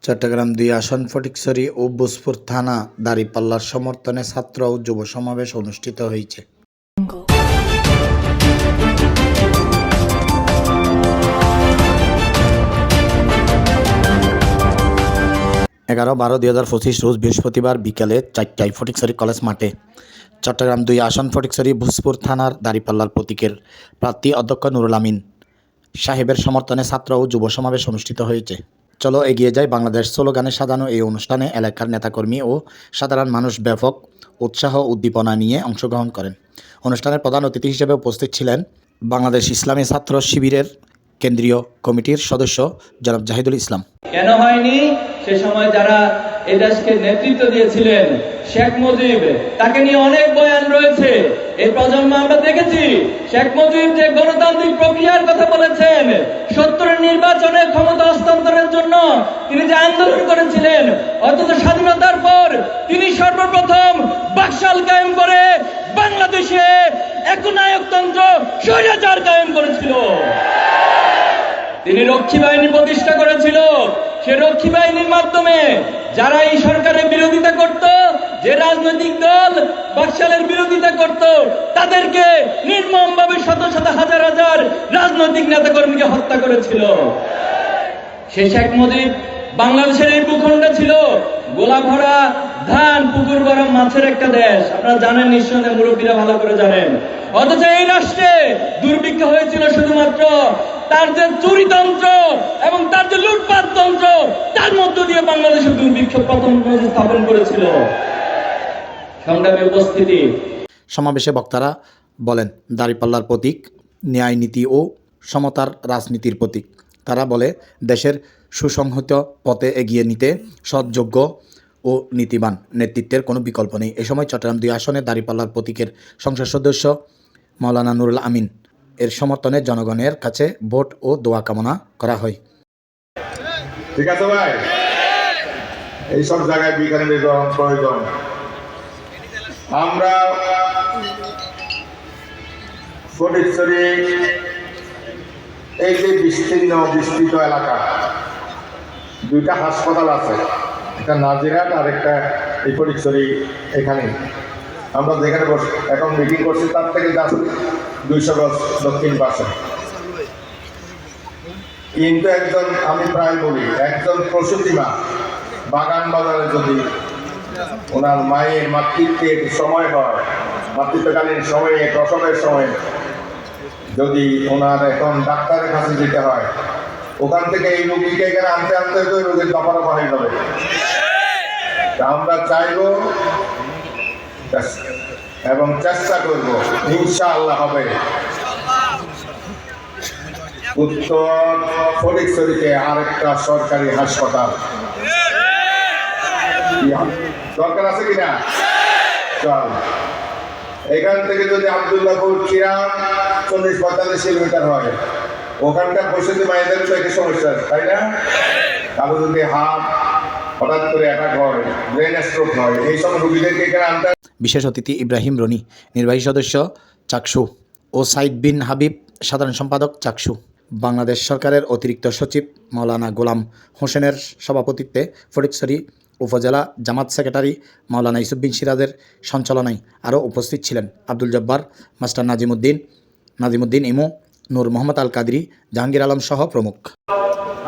চট্টগ্রাম ২ আসন ফটিকছড়ি ও ভূপপুর থানা দাঁড়িপাল্লার সমর্থনে ছাত্র ও যুব সমাবেশ অনুষ্ঠিত হয়েছে। 11-12-2025 রোজ বৃহস্পতিবার বিকেলে 4টায় ফটিকছড়ি কলেজ মাঠে চট্টগ্রাম ২ আসন ফটিকছড়ি ভূপপুর থানার দাঁড়িপাল্লার প্রতীকের প্রার্থী অধ্যক্ষ নুরুল আমিন সাহেবের সমর্থনে ছাত্র ও যুব সমাবেশ অনুষ্ঠিত হয়েছে। চলো এগিয়ে যায় বাংলাদেশ স্লোগানে সাজানো এই অনুষ্ঠানে এলাকার নেতাকর্মী ও সাধারণ মানুষ ব্যাপক উৎসাহ উদ্দীপনা নিয়ে অংশগ্রহণ করেন। অনুষ্ঠানের প্রধান অতিথি হিসেবে উপস্থিত ছিলেন বাংলাদেশ ইসলামী ছাত্র শিবিরের কেন্দ্রীয় কমিটির সদস্য জনাব জাহিদুল ইসলাম। কেন হয়নি সে সময় যারা এই দেশকে নেতৃত্ব দিয়েছিলেন শেখ মুজিব, তাকে নিয়ে অনেক বয়ান রয়েছে। এই প্রজন্ম আমরা দেখেছি শেখ মুজিব যে গণতান্ত্রিক প্রক্রিয়ার কথা বলেছেন, ৭০-এর নির্বাচনে ক্ষমতা হস্তান্তরের জন্য তিনি যে আন্দোলন করেছিলেন, অথচ স্বাধীনতার পর তিনি সর্বপ্রথম বাকশাল কায়েম করে বাংলাদেশে একনায়কতন্ত্র স্বৈরাচার কায়েম করেছিল। তিনি রক্ষী বাহিনী প্রতিষ্ঠা করেছিল। সে রক্ষী বাহিনীর মাধ্যমে যারা এই সরকারের বিরোধিতা করত, যে রাজনৈতিক দল বাকশালের বিরোধিতা করত, তাদেরকে নির্মমভাবে শত শত হাজার হাজার রাজনৈতিক নেতাকর্মীকে হত্যা করেছিল। সে শেখ মুজিব বাংলাদেশের এই ভূখণ্ডে ছিল গোলা ভরা ধান, পুকুর ভরা মাছের একটা দেশ। আপনারা জানেন, নিঃসন্দেহে মুরব্বীরা ভালো করে জানেন। অথচ এই রাষ্ট্রে দুর্ভিক্ষ হয়েছিল শুধুমাত্র তার যে চুরিতন্ত্র এবং তার যে লুটপাট তন্ত্র, তার মধ্য দিয়ে বাংলাদেশের দুর্ভিক্ষ প্রথম স্থাপন করেছিল। সংগ্রামী উপস্থিতি, সমাবেশে বক্তারা বলেন, দাঁড়িপাল্লার প্রতীক ন্যায় নীতি ও সমতার রাজনীতির প্রতীক। তারা বলে, দেশের সুসংহত পথে এগিয়ে নিতে সৎযোগ্য ও নীতিবান নেতৃত্বের কোনো বিকল্প নেই। এ সময় চট্টগ্রাম ২ আসনে দাঁড়িপাল্লার প্রতীকের সংসদ সদস্য মাওলানা নুরুল আমিন এর সমর্থনে জনগণের কাছে ভোট ও দোয়া কামনা করা হয়। ঠিক আছে ভাই, এইসব জায়গায় বিজ্ঞানের প্রয়োজন। আমরা ফটিকছড়ি এই যে বিস্তৃত এলাকা, 2টা হাসপাতাল আছে, একটা নাজিরহাট আর একটা এই ফটিকছড়ি। এখানে আমরা যেখানে এখন মিটিং করছি তার থেকে 200 গজ দক্ষিণ পাশে। কিন্তু আমি প্রায় বলি, একজন প্রসূতি মা বাগান বাজারে যদি ওনার মায়ের মাতৃত্বের সময় হয়, মাতৃত্বকালীন সময়ে, প্রসবের সময় যদি ওনার এখন ডাক্তারের কাছে যেতে হয়, ওখান থেকে এই রোগীকে এখানে আনতে আনতে তো রোগীর দফারফা হয়ে যাবে। আমরা চাইব এবং চেষ্টা করব, ইনশাআল্লাহ হবে উত্তর ফটিকছড়িতে আরেকটা সরকারি হাসপাতাল দরকার আছে কিনা। চল, এখান থেকে যদি আব্দুল্লাহপুর কিরাম 40-45 কিলোমিটার হয়, ওখানকার প্রসূতি মায়েদের তো একটা সমস্যা, তাই না? কারো যদি হাত হঠাৎ করে অ্যাটাক হয়, ব্রেন স্ট্রোক হয়, এই সব রোগীদেরকে এখানে আনতে। বিশেষ অতিথি ইব্রাহিম রনি, নির্বাহী সদস্য চাকসু, ও সাইদ বিন হাবিব, সাধারণ সম্পাদক চাকসু। বাংলাদেশ সরকারের অতিরিক্ত সচিব মাওলানা গোলাম হোসেনের সভাপতিত্বে ফটিকছড়ি উপজেলা জামাত সেক্রেটারি মাওলানা ইউসুফ বিন সিরাজের সঞ্চালনায় আরও উপস্থিত ছিলেন আব্দুল জব্বার, মাস্টার নাজিমুদ্দিন ইমু, নূর মোহাম্মদ আল কাদরি, জাহাঙ্গীর আলম সহ প্রমুখ।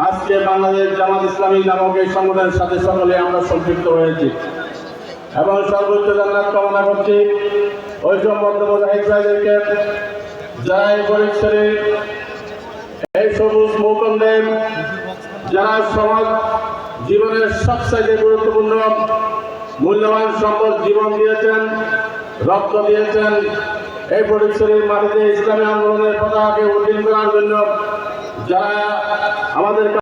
আজকে বাংলাদেশ জামাত ইসলামী নামক এই সংগঠনের সাথে সকলে আমরা সম্পৃক্ত হয়েছি এবং সর্বোচ্চ জান্নাত কামনা করছি ওই সম্বন্ধ মুজাহিদ ভাইদেরকে, যারা এই ফটিকছড়ি এই সবুজ মৌকন্দের, যারা সমাজ জীবনের সবচেয়ে গুরুত্বপূর্ণ মূল্যবান সম্পদ জীবন দিয়েছেন, রক্ত দিয়েছেন, এই ফটিকছড়ির মাটিতে ইসলামী আন্দোলনের পতাকাকে উড্ডীন করার জন্য যারা আমাদের